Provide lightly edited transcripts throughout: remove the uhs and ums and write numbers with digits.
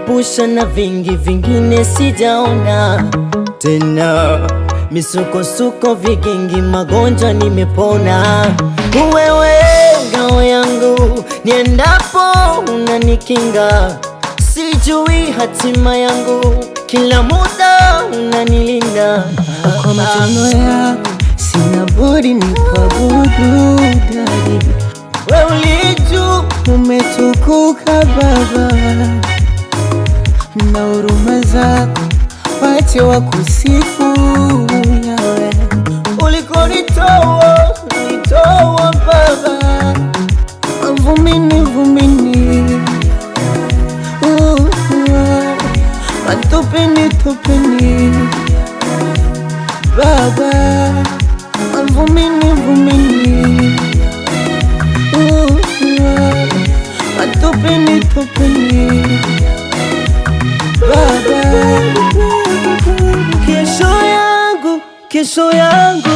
umeniepusha na vingi vingine sijaona tena, misukosuko vigingi, magonjwa nimepona. Wewe ngao yangu, niendapo unanikinga, sijui hatima yangu, kila muda unanilinda. Kwa matendo yako sina budi nikuabudu Daddy. Wewe ulijua Umetukuka Baba, na huruma zako wache wakusifu Yahweh. ulikonitoa Baba, Vumini matopeni topeni Baba, vumini matopeni topeni Baba. kesho yangu, kesho yangu,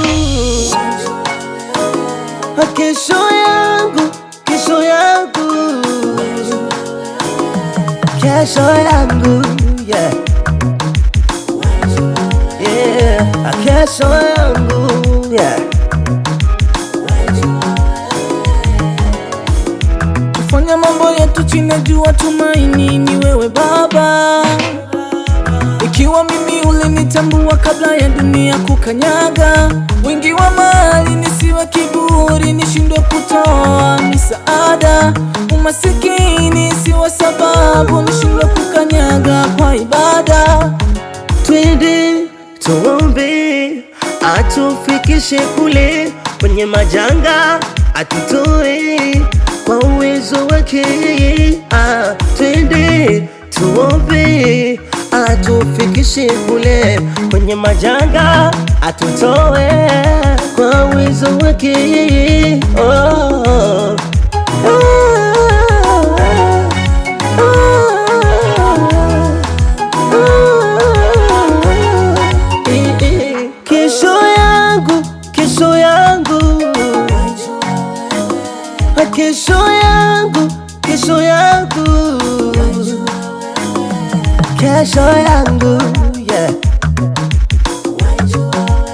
kesho yangu, kesho yangu, kesho yangu, yeah. Yeah, kesho yangu, yeah. Tufanya mambo yetu chini ya jua, tumaini ni wewe Baba. Ikiwa mimi ulinitambua kabla ya dunia kukanyaga, wingi wa mali nisiwe kiburi, nishindwe kutoa misaada, umasikini siwa sababu nishindwe kukanyaga kwa ibada. Twende tuombe, atufikishe kule kwenye majanga, atutoe kwa uwezo wake. Twende tuombe, atufikishe kule kwenye majanga, atutoe kwa uwezo wake. Oh. Kesho yangu, kesho yangu, kesho yangu, kesho yangu, kesho yangu, yeah.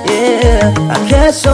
Yeah, kesho